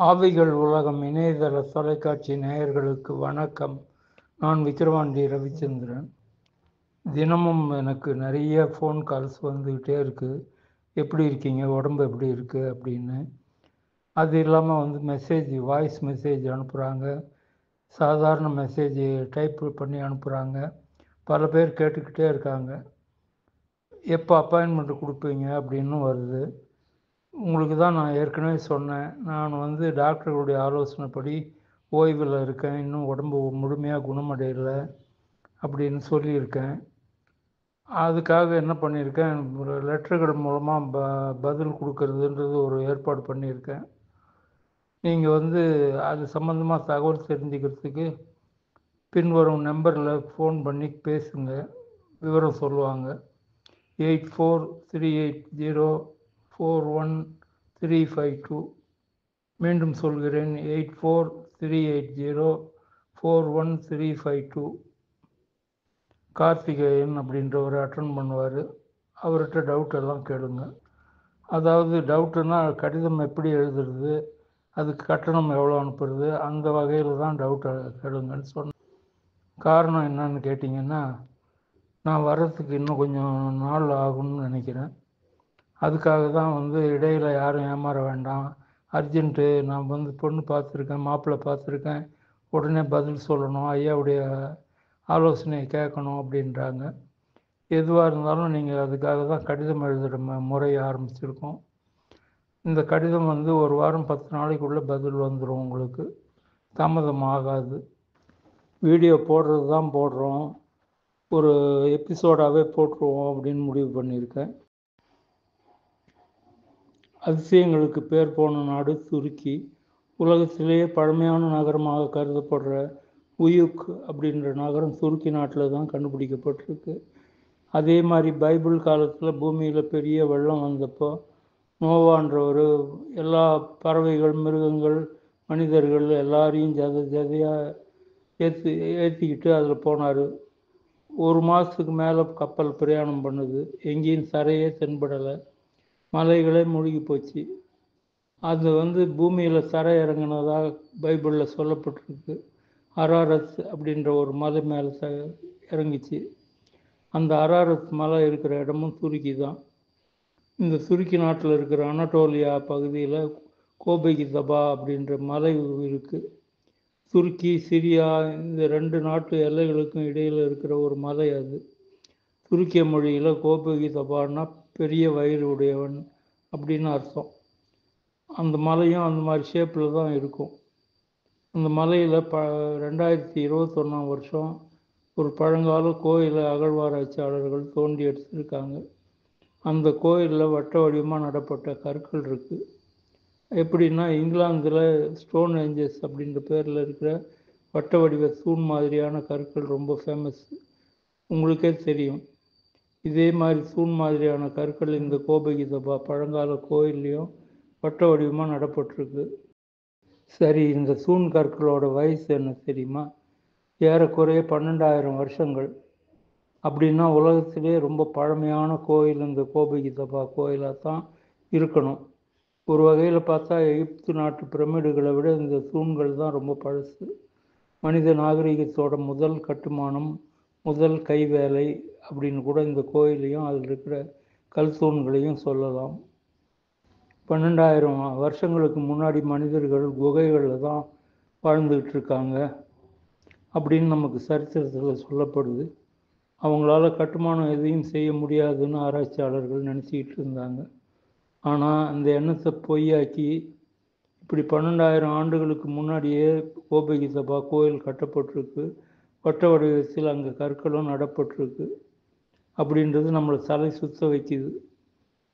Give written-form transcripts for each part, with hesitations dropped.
ஆவிகள் உலகம் இணையதள தொலைக்காட்சி நேயர்களுக்கு வணக்கம். நான் விக்கிரவாண்டி ரவிச்சந்திரன். தினமும் எனக்கு நிறைய ஃபோன் கால்ஸ் வந்துக்கிட்டே இருக்குது. எப்படி இருக்கீங்க, உடம்பு எப்படி இருக்குது அப்படின்னு. அது இல்லாமல் மெசேஜ், வாய்ஸ் மெசேஜ் அனுப்புகிறாங்க, சாதாரண மெசேஜ் டைப் பண்ணி அனுப்புகிறாங்க. பல பேர் கேட்டுக்கிட்டே இருக்காங்க, எப்போ அப்பாயின்மெண்ட் கொடுப்பீங்க அப்படின்னு வருது. உங்களுக்கு தான் நான் ஏற்கனவே சொன்னேன், நான் டாக்டர்களுடைய ஆலோசனைப்படி ஓய்வில் இருக்கேன், இன்னும் உடம்பு முழுமையாக குணமடையலை அப்படின்னு சொல்லியிருக்கேன். அதுக்காக என்ன பண்ணியிருக்கேன், ஒரு லெட்டர்கள் மூலமாக பதில் கொடுக்கறதுன்றது ஒரு ஏற்பாடு பண்ணியிருக்கேன். நீங்கள் அது சம்மந்தமாக தகவல் தெரிஞ்சுக்கிறதுக்கு பின்வரும் நம்பரில் ஃபோன் பண்ணி பேசுங்க, விவரம் சொல்லுவாங்க. 8438041352. மீண்டும் சொல்கிறேன், 8438041352. கார்த்திகேயன் அப்படின்றவர் அட்டன் பண்ணுவார். அவர்கிட்ட டவுட் எல்லாம் கேளுங்க. அதாவது டவுட்டுன்னா கடிதம் எப்படி எழுதுறது, அதுக்கு கட்டணம் எவ்வளோ அனுப்புறது, அந்த வகையில் தான் டவுட்டை கேளுங்கன்னு சொன்னேன். காரணம் என்னன்னு கேட்டிங்கன்னா, நான் வர்றதுக்கு இன்னும் கொஞ்சம் நாள் ஆகும்னு நினைக்கிறேன். அதுக்காக தான் இடையில் யாரும் ஏமாற வேண்டாம், அர்ஜென்ட்டு, நான் பொண்ணு பார்த்துருக்கேன், மாப்பிள்ளை பார்த்துருக்கேன், உடனே பதில் சொல்லணும், ஐயாவுடைய ஆலோசனையை கேட்கணும் அப்படின்றாங்க. எதுவாக இருந்தாலும் நீங்கள் அதுக்காக தான் கடிதம் எழுதுகிற முறையை ஆரம்பிச்சிருக்கோம். இந்த கடிதம் ஒரு வாரம் 10 நாளைக்குள்ளே பதில் வந்துடும், உங்களுக்கு தாமதம் ஆகாது. வீடியோ போடுறது தான் போடுறோம், ஒரு எபிசோடாகவே போட்டுருவோம் அப்படின்னு முடிவு பண்ணியிருக்கேன். அதிசயங்களுக்கு பேர் போன நாடு துருக்கி. உலகத்திலேயே பழமையான நகரமாக கருதப்படுற உயுக் அப்படின்ற நகரம் துருக்கி நாட்டில் தான் கண்டுபிடிக்கப்பட்டிருக்கு. அதே மாதிரி பைபிள் காலத்தில் பூமியில் பெரிய வெள்ளம் வந்தப்போ நோவான்றவர் எல்லா பறவைகள், மிருகங்கள், மனிதர்கள் எல்லாரையும் ஜதையாக ஏற்றிக்கிட்டு அதில் போனார். ஒரு மாதத்துக்கு மேலே கப்பல் பிரயாணம் பண்ணுது, எங்கேயும் தரையே தென்படலை, மலைகளே மூழ்கி போச்சு. அது பூமியில் தரை இறங்கினதாக பைபிளில் சொல்லப்பட்டிருக்கு. அராரத் அப்படின்ற ஒரு மலை மேலே இறங்கிச்சு. அந்த அராரத் மலை இருக்கிற இடமும் துருக்கி தான். இந்த துருக்கி நாட்டில் இருக்கிற அனடோலியா பகுதியில் கோபகி தபா அப்படின்ற மலை இருக்குது. துருக்கி, சிரியா இந்த 2 நாட்டு எல்லைகளுக்கும் இடையில் இருக்கிற ஒரு மலை அது. துருக்கிய மொழியில் கோபகி தபான்னா பெரிய வயிறு உடையவன் அப்படின்னு அர்த்தம். அந்த மலையும் அந்த மாதிரி ஷேப்பில் தான் இருக்கும். அந்த மலையில் 2021ஆம் வருஷம் ஒரு பழங்கால கோயிலை அகழ்வாராய்ச்சியாளர்கள் தோண்டி எடுத்திருக்காங்க. அந்த கோயிலில் வட்ட வடிவமாக நடப்பட்ட கற்கள் இருக்குது. எப்படின்னா, இங்கிலாந்தில் ஸ்டோன் ஏஞ்சஸ் அப்படின்ற பேரில் இருக்கிற வட்ட வடிவ தூண் மாதிரியான கற்கள் ரொம்ப ஃபேமஸ், உங்களுக்கே தெரியும். இதே மாதிரி தூண் மாதிரியான கற்கள் இந்த கோபகி தபா பழங்கால கோயில்லையும் வட்ட வடிவமாக நடப்பட்டிருக்கு. சரி, இந்த தூண் கற்களோட வயசு என்ன தெரியுமா? ஏறக்குறைய 12,000 வருஷங்கள். அப்படின்னா உலகத்திலே ரொம்ப பழமையான கோயில் இந்த கோபகி தபா கோயிலாக தான் இருக்கணும். ஒரு வகையில் பார்த்தா எகிப்து நாட்டு பிரமிடுகளை விட இந்த தூண்கள் தான் ரொம்ப பழசு. மனித நாகரிகத்தோட முதல் கட்டுமானம், முதல் கைவேலை அப்படின்னு கூட இந்த கோயிலையும் அதில் இருக்கிற கல் தூண்களையும் சொல்லலாம். 12,000 வருஷங்களுக்கு முன்னாடி மனிதர்கள் குகைகளில் தான் வாழ்ந்துக்கிட்டு இருக்காங்க அப்படின்னு நமக்கு சரித்திரத்தில் சொல்லப்படுது. அவங்களால கட்டுமானம் எதையும் செய்ய முடியாதுன்னு ஆராய்ச்சியாளர்கள் நினச்சிக்கிட்டு இருந்தாங்க. ஆனால் அந்த எண்ணத்தை பொய்யாக்கி இப்படி 12,000 ஆண்டுகளுக்கு முன்னாடியே கோபகி தபா கோயில் கட்டப்பட்டிருக்கு. வட்ட வடிவத்தில் அங்கே கற்களும் நடப்பட்டிருக்கு அப்படின்றது நம்மளை தலை சுத்த வைக்குது.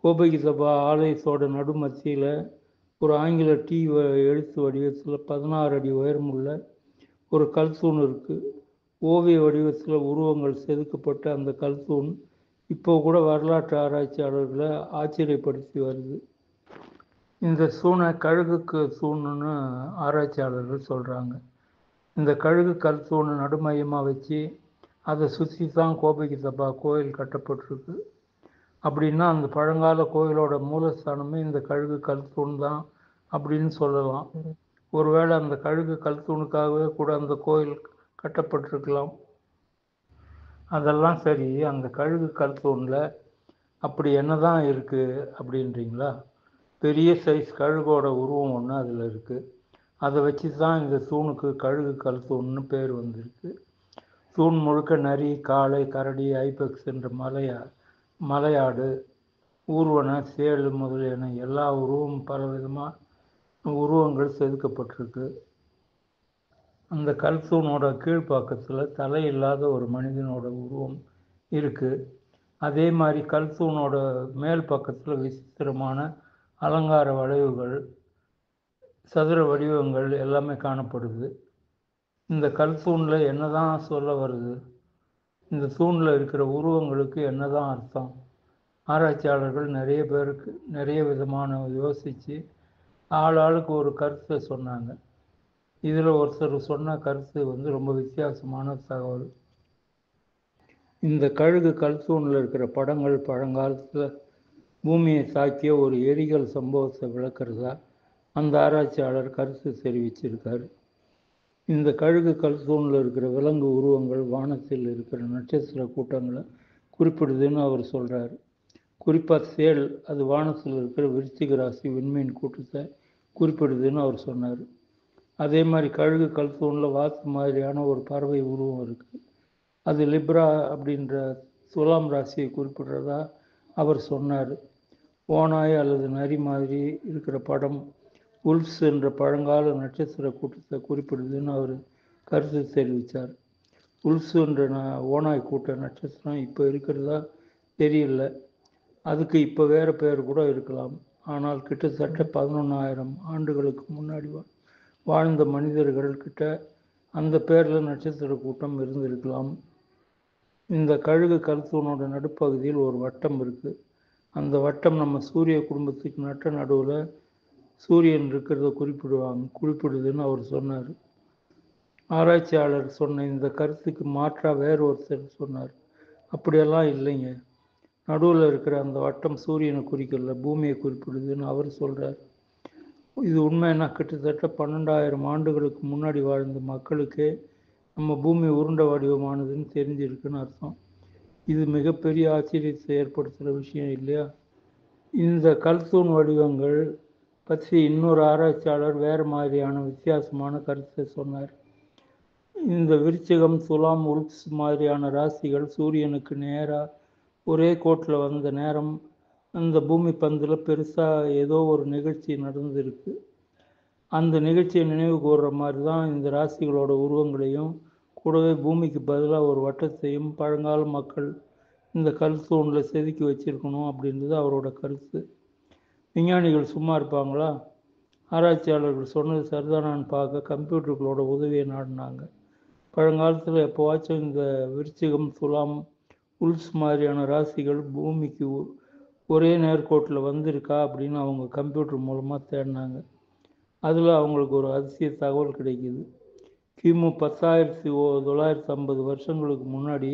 கோபகி தபா ஆலயத்தோட நடுமத்தியில் ஒரு ஆங்கில டி எழுத்து வடிவத்தில் 16 அடி உயரமுள்ள ஒரு கல் தூண் இருக்குது. ஓவிய வடிவத்தில் உருவங்கள் செதுக்கப்பட்ட அந்த கல் தூண் இப்போ கூட வரலாற்று ஆராய்ச்சியாளர்களை ஆச்சரியப்படுத்தி வருது. இந்த தூணை கழுகுக்கு தூணுன்னு ஆராய்ச்சியாளர்கள் சொல்கிறாங்க. இந்த கழுகு கல் தூணை நடுமையமாக வச்சு அதை சுற்றி தான் கோபகி தபா கோயில் கட்டப்பட்டிருக்கு. அப்படின்னா அந்த பழங்கால கோயிலோட மூலஸ்தானமே இந்த கழுகு கல் தூண் தான் அப்படின்னு சொல்லலாம். ஒருவேளை அந்த கழுகு கல் தூணுக்காகவே கூட அந்த கோயில் கட்டப்பட்டிருக்கலாம். அதெல்லாம் சரி, அந்த கழுகு கல் தூணில் அப்படி என்னதான் இருக்குது அப்படின்றீங்களா? பெரிய சைஸ் கழுகோட உருவம் ஒன்று அதில் இருக்குது. அதை வச்சு தான் இந்த தூணுக்கு கழுகு கல் தூண்னு பேர் வந்திருக்கு. தூண் முழுக்க நரி, காளை, கரடி, ஐபெக்ஸ் என்ற மலையாடு, ஊர்வன, சேல் முதலியன எல்லா உருவமும் பலவிதமாக உருவங்கள் செதுக்கப்பட்டிருக்கு. அந்த கல் தூணோட கீழ்ப்பக்கத்தில் தலை இல்லாத ஒரு மனிதனோட உருவம் இருக்குது. அதே மாதிரி கல் தூணோட மேல் பக்கத்தில் விசித்திரமான அலங்கார வளைவுகள், சதுர வடிவங்கள் எல்லாமே காணப்படுது. இந்த கல் தூணில் என்னதான் சொல்ல வருது? இந்த தூணில் இருக்கிற உருவங்களுக்கு என்னதான் அர்த்தம்? ஆராய்ச்சியாளர்கள் நிறைய விதமான யோசித்து ஆளுக்கு ஒரு கருத்தை சொன்னாங்க. இதில் ஒருத்தர் சொன்ன கருத்து ரொம்ப வித்தியாசமான தகவல். இந்த கழுகு கல் தூணில் இருக்கிற படங்கள் பழங்காலத்தில் பூமியை தாக்கிய ஒரு எரிகல் சம்பவத்தை விளக்குறதா அந்த ஆராய்ச்சியாளர் கருத்து தெரிவிச்சிருக்காரு. இந்த கழுகு கல் தூணில் இருக்கிற விலங்கு உருவங்கள் வானத்தில் இருக்கிற நட்சத்திர கூட்டங்களை குறிப்பிடுதுன்னு அவர் சொல்கிறார். குறிப்பாக சேல், அது வானத்தில் இருக்கிற விருச்சிக ராசி விண்மீன் கூட்டத்தை குறிப்பிடுதுன்னு அவர் சொன்னார். அதே மாதிரி கழுகு கல் தூணில் வாத்து மாதிரியான ஒரு பறவை உருவம் இருக்குது. அது லிப்ரா அப்படின்ற துலாம் ராசியை குறிப்பிடுறதா அவர் சொன்னார். ஓநாய் அல்லது நரி மாதிரி இருக்கிற படம் உல்ஃப்ஸ் என்ற பழங்கால நட்சத்திர கூட்டத்தை குறிப்பிடுதுன்னு அவர் கருத்து தெரிவித்தார். உல்ஃப்ஸ் என்ற ஓநாய் கூட்ட நட்சத்திரம் இப்போ இருக்கிறதா தெரியல. அதுக்கு இப்போ வேறு பேர் கூட இருக்கலாம். ஆனால் கிட்டத்தட்ட 11,000 ஆண்டுகளுக்கு முன்னாடி வாழ்ந்த மனிதர்கள் கிட்ட அந்த பேரில் நட்சத்திர கூட்டம் இருந்திருக்கலாம். இந்த கழுகு கல் தூணோட நடுப்பகுதியில் ஒரு வட்டம் இருக்குது. அந்த வட்டம் நம்ம சூரிய குடும்பத்துக்கு நடுவில் சூரியன் இருக்கிறத குறிப்பிடுதுன்னு அவர் சொன்னார். ஆராய்ச்சியாளர் சொன்ன இந்த கருத்துக்கு மாற்றாக வேறு ஒருத்தர் சொன்னார், அப்படியெல்லாம் இல்லைங்க, நடுவில் இருக்கிற அந்த வட்டம் சூரியனை குறிக்கல, பூமியை குறிப்பிடுதுன்னு அவர் சொல்கிறார். இது உண்மைன்னா கிட்டத்தட்ட 12,000 ஆண்டுகளுக்கு முன்னாடி வாழ்ந்த மக்களுக்கே நம்ம பூமி உருண்டை வடிவமானதுன்னு தெரிஞ்சிருக்குன்னு அர்த்தம். இது மிகப்பெரிய ஆச்சரியத்தை ஏற்படுத்துகிற விஷயம் இல்லையா? இந்த கல்தூண் வடிவங்கள் பற்றி இன்னொரு ஆராய்ச்சியாளர் வேறு மாதிரியான வித்தியாசமான கருத்தை சொன்னார். இந்த விருச்சிகம், துலாம், உல்ஃப்ஸ் மாதிரியான ராசிகள் சூரியனுக்கு நேராக ஒரே கோட்டில் வந்த நேரம் அந்த பூமி பந்தில் பெருசாக ஏதோ ஒரு நிகழ்ச்சி நடந்திருக்கு. அந்த நிகழ்ச்சியை நினைவு கூறுற மாதிரி தான் இந்த ராசிகளோட உருவங்களையும் கூடவே பூமிக்கு பதிலாக ஒரு வட்டத்தையும் பழங்கால மக்கள் இந்த கல் தூணில் செதுக்கி வச்சிருக்கணும் அப்படின்றது அவரோட கருத்து. விஞ்ஞானிகள் சும்மா இருப்பாங்களா? ஆராய்ச்சியாளர்கள் சொன்னது சரிதானான்னு பார்க்க கம்ப்யூட்டர்களோட உதவியை நாடினாங்க. பழங்காலத்தில் எப்போவாச்சும் இந்த விருச்சிகம், துலாம், உல்ஃப்ஸ் மாதிரியான ராசிகள் பூமிக்கு ஒரே நேர்கோட்டில் வந்திருக்கா அப்படின்னு அவங்க கம்ப்யூட்டர் மூலமாக தேடினாங்க. அதில் அவங்களுக்கு ஒரு அதிசய தகவல் கிடைக்கிது. கிமு 10,950 வருஷங்களுக்கு முன்னாடி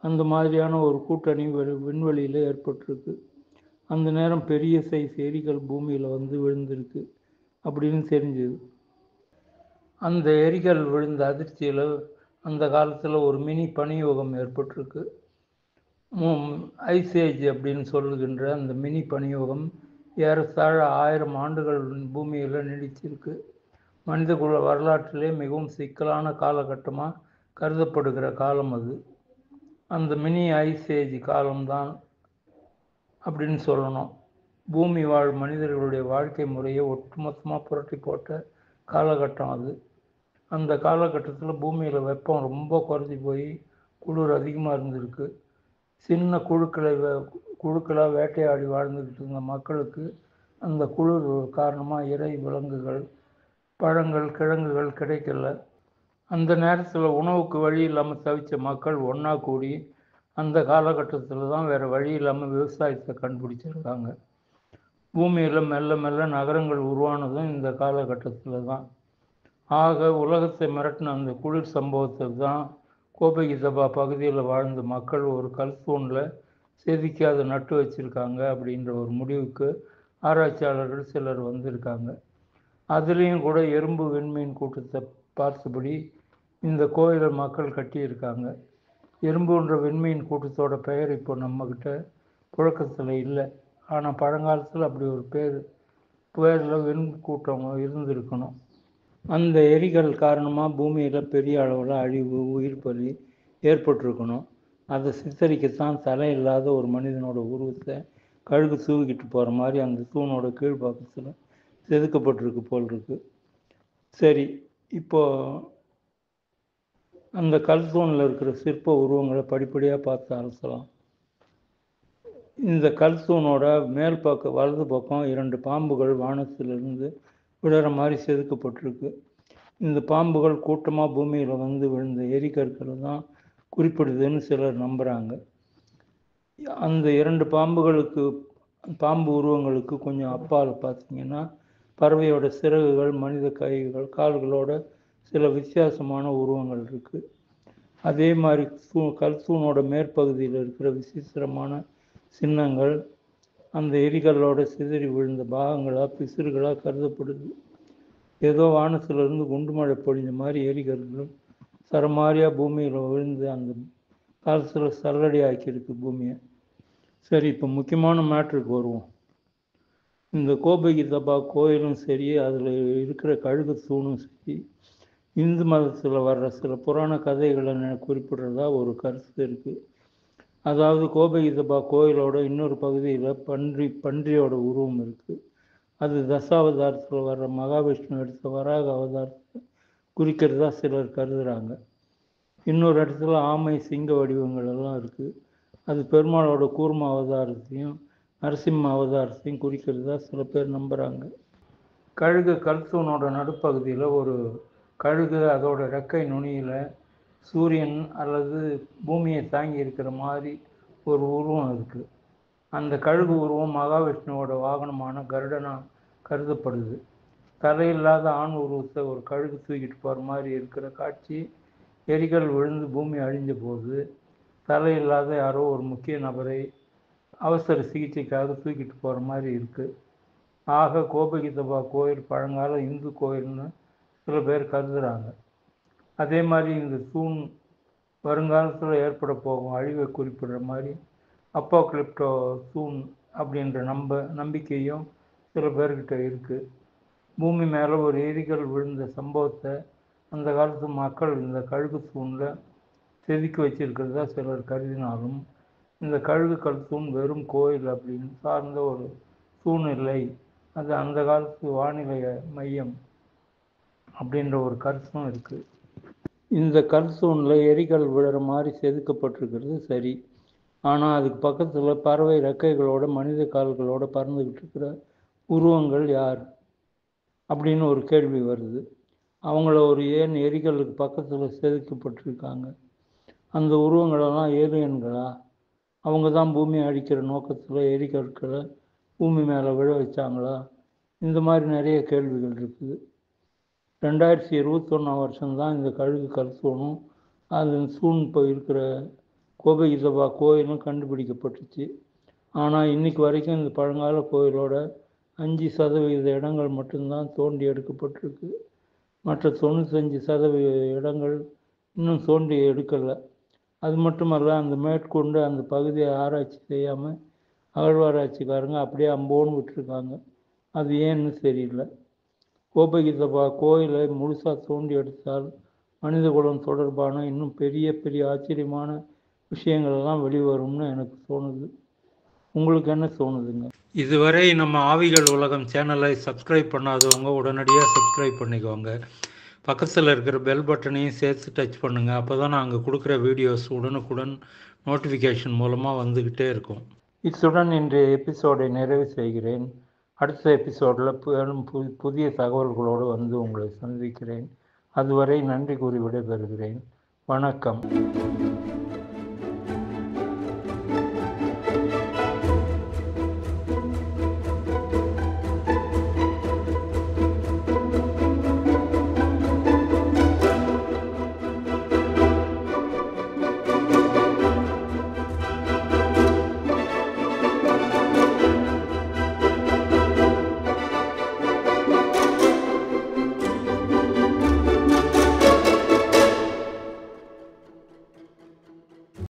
அந்த மாதிரியான ஒரு கூட்டணி விண்வெளியில் ஏற்பட்டிருக்கு. அந்த நேரம் பெரிய சைஸ் எரிகள் பூமியில் வந்து விழுந்திருக்கு அப்படின்னு தெரிஞ்சுது. அந்த எரிகள் விழுந்த அதிர்ச்சியில் அந்த காலத்தில் ஒரு மினி பனியுகம் ஏற்பட்டிருக்கு. ஐசேஜ் அப்படின்னு சொல்லுகின்ற அந்த மினி பனியுகம் ஏறத்தாழ 1000 ஆண்டுகள் பூமியில் நீடிச்சிருக்கு. மனிதகுல வரலாற்றிலே மிகவும் சிக்கலான காலகட்டமாக கருதப்படுகிற காலம் அது. அந்த மினி ஐசேஜ் காலம்தான் அப்படின்னு சொல்லணும். பூமி வாழ் மனிதர்களுடைய வாழ்க்கை முறையை ஒட்டுமொத்தமாக புரட்டி போட்ட காலகட்டம் அது. அந்த காலகட்டத்தில் பூமியில் வெப்பம் ரொம்ப குறைஞ்சி போய் குளிர் அதிகமாக இருந்திருக்கு. சின்ன குழுக்களாக வேட்டையாடி வாழ்ந்துக்கிட்டு இருந்த மக்களுக்கு அந்த குளிர் காரணமாக இறை விலங்குகள், பழங்கள், கிழங்குகள் கிடைக்கல. அந்த நேரத்தில் உணவுக்கு வழி இல்லாமல் தவிச்ச மக்கள் ஒன்றா கூடி அந்த காலகட்டத்தில் தான் வேறு வழி இல்லாமல் விவசாயத்தை கண்டுபிடிச்சிருக்காங்க. பூமியில் மெல்ல மெல்ல நகரங்கள் உருவானதும் இந்த காலகட்டத்தில் தான். ஆக உலகத்தை மிரட்டின அந்த குளிர் சம்பவத்தை தான் கோபகிதபா பகுதியில் வாழ்ந்த மக்கள் ஒரு கல் தூணில் செதுக்கி அதை நட்டு வச்சுருக்காங்க அப்படின்ற ஒரு முடிவுக்கு ஆராய்ச்சியாளர்கள் சிலர் வந்திருக்காங்க. அதுலேயும் கூட எறும்பு வெண்மீன் கூட்டத்தை பார்த்தபடி இந்த கோயிலை மக்கள் கட்டியிருக்காங்க. எறும்புன்ற வெண்மீன் கூட்டத்தோட பெயர் இப்போ நம்மக்கிட்ட புழக்கத்தில் இல்லை. ஆனால் பழங்காலத்தில் அப்படி ஒரு பேரில் வெண் கூட்டம் இருந்திருக்கணும். அந்த எரிகள் காரணமாக பூமியில் பெரிய அளவில் அழிவு, உயிர் பலி ஏற்பட்டிருக்கணும். அதை சித்தரிக்கத்தான் தலை இல்லாத ஒரு மனிதனோட உருவத்தை கழுகு தூக்கிட்டு போகிற மாதிரி அந்த தூணோட கீழ்பாக்கத்தில் செதுக்கப்பட்டிருக்கு போல் இருக்கு. சரி, இப்போ அந்த கல் தூணில் இருக்கிற சிற்ப உருவங்களை படிப்படியாக பார்த்து அலசலாம். இந்த கல் தூணோட மேல் பக்கம் வலது பக்கம் 2 பாம்புகள் வானத்திலிருந்து விழுற மாதிரி செதுக்கப்பட்டிருக்கு. இந்த பாம்புகள் கூட்டமாக பூமியில் வந்து விழுந்த எரிகற்களை தான் குறிப்பிடுதுன்னு சிலர் நம்புகிறாங்க. அந்த 2 பாம்பு உருவங்களுக்கு கொஞ்சம் அப்பால் பார்த்தீங்கன்னா பறவையோட சிறகுகள், மனித கைகள், கால்களோட சில வித்தியாசமான உருவங்கள் இருக்குது. அதே மாதிரி கல் தூணோட மேற்பகுதியில் இருக்கிற விசித்திரமான சின்னங்கள் அந்த எரிகளோட சிதறி விழுந்த பாகங்களாக, பிசிறுகளாக கருதப்படுது. ஏதோ வானத்திலிருந்து குண்டு மழை பொழிஞ்ச மாதிரி எரிகற்கள் சரமாரியாக பூமியில் விழுந்து அந்த காலத்தில் சல்லடி ஆக்கியிருக்கு பூமியை. சரி, இப்போ முக்கியமான மேட்ருக்கு வருவோம். இந்த கோபகிதபா கோயிலும் சரி, அதில் இருக்கிற கழுகு தூணும் சரி, இந்து மதத்தில் வர்ற சில புராண கதைகளை குறிப்பிடுறதா ஒரு கருத்து இருக்குது. அதாவது கோபகிதபா கோயிலோட இன்னொரு பகுதியில் பன்றியோட உருவம் இருக்குது. அது தசாவதாரத்தில் வர்ற மகாவிஷ்ணு எடுத்த வராக அவதாரத்தை குறிக்கிறதா சிலர் கருதுகிறாங்க. இன்னொரு இடத்துல ஆமை, சிங்க வடிவங்கள் எல்லாம் இருக்குது. அது பெருமாளோட கூர்ம அவதாரத்தையும் நரசிம்ம அவதாரத்தையும் குறிக்கிறதா சில பேர் நம்புகிறாங்க. கழுகு கல் தூணோட நடுப்பகுதியில் ஒரு கழுகு அதோட ரெக்கை நுனியில் சூரியன் அல்லது பூமியை தாங்கி இருக்கிற மாதிரி ஒரு உருவம் இருக்குது. அந்த கழுகு உருவம் மகாவிஷ்ணுவோட வாகனமான கருடனா கருதப்படுது. தலையில்லாத ஆண் உருவத்தை ஒரு கழுகு தூக்கிட்டு போகிற மாதிரி இருக்கிற காட்சி எரிகள் விழுந்து பூமி அழிஞ்ச போது தலையில்லாத யாரோ ஒரு முக்கிய நபரை அவசர சிகிச்சைக்காக தூக்கிட்டு போகிற மாதிரி இருக்குது. ஆக கோபகிதபா கோயில் பழங்கால இந்து கோயில்னு சில பேர் கருதுகிறாங்க. அதே மாதிரி இந்த தூண் வருங்காலத்தில் ஏற்பட போகும் அழிவை குறிப்பிடுற மாதிரி அப்போக்லிப்டோ தூண் அப்படின்ற நம்பிக்கையும் சில பேர்கிட்ட இருக்குது. பூமி மேலே ஒரு எரிகள் விழுந்த சம்பவத்தை அந்த காலத்து மக்கள் இந்த கழுகு தூணில் செதுக்கி வச்சிருக்கிறதா சிலர் கருதினாலும் இந்த கழுகு கல் தூண் வெறும் கோயில் அப்படின்னு சார்ந்த ஒரு தூண் இல்லை, அது அந்த காலத்து வானிலை மையம் அப்படின்ற ஒரு கருத்தும் இருக்குது. இந்த கல் தூணில் எரிகள் விழுற மாதிரி செதுக்கப்பட்டிருக்கிறது சரி. ஆனால் அதுக்கு பக்கத்தில் பறவை ரெக்கைகளோட மனித கால்களோட பறந்துக்கிட்டு இருக்கிற உருவங்கள் யார் அப்படின்னு ஒரு கேள்வி வருது. அவங்கள ஒரு ஏன் எரிகளுக்கு பக்கத்தில் செதுக்கப்பட்டிருக்காங்க? அந்த உருவங்களெல்லாம் ஏலியன்களா? அவங்க தான் பூமியை அழிக்கிற நோக்கத்தில் எரிகற்களை பூமி மேலே விழ வச்சாங்களா? இந்த மாதிரி நிறைய கேள்விகள் இருக்குது. 2021 வருஷம்தான் இந்த கழுகு கல் தூணும் அது தூண் இப்போ இருக்கிற கோபகிதபா கோயிலும் கண்டுபிடிக்கப்பட்டுச்சு. ஆனால் இன்னைக்கு வரைக்கும் இந்த பழங்கால கோயிலோட 5% இடங்கள் மட்டும்தான் தோண்டி எடுக்கப்பட்டிருக்கு. மற்ற 95% இடங்கள் இன்னும் தோண்டி எடுக்கலை. அது மட்டுமல்ல, அந்த மேற்கொண்டு அந்த பகுதியை ஆராய்ச்சி செய்யாமல் அகழ்வாராய்ச்சிக்காரங்க அப்படியே அம்போன்னு விட்டுருக்காங்க. அது ஏன்னு தெரியல. கோபகிதபா கோயிலை முழுசாக தோண்டி எடுத்தால் மனித குலம் தொடர்பான இன்னும் பெரிய பெரிய ஆச்சரியமான விஷயங்கள் எல்லாம் வெளிவரும்னு எனக்கு தோணுது. உங்களுக்கு என்ன தோணுதுங்க? இதுவரை நம்ம ஆவிகள் உலகம் சேனலை சப்ஸ்கிரைப் பண்ணாதவங்க உடனடியாக சப்ஸ்கிரைப் பண்ணிக்கோங்க. பக்கத்தில் இருக்கிற பெல் பட்டனையும் சேர்த்து டச் பண்ணுங்கள். அப்போ தான் நாங்கள் கொடுக்குற வீடியோஸ் உடனுக்குடன் நோட்டிஃபிகேஷன் மூலமாக வந்துக்கிட்டே இருக்கும். இத்துடன் இன்றைய எபிசோடை நிறைவு செய்கிறேன். அடுத்த எபிசோடில் புதிய தகவல்களோடு வந்து உங்களை சந்திக்கிறேன். அதுவரை நன்றி கூறி விடைபெறுகிறேன். வணக்கம்.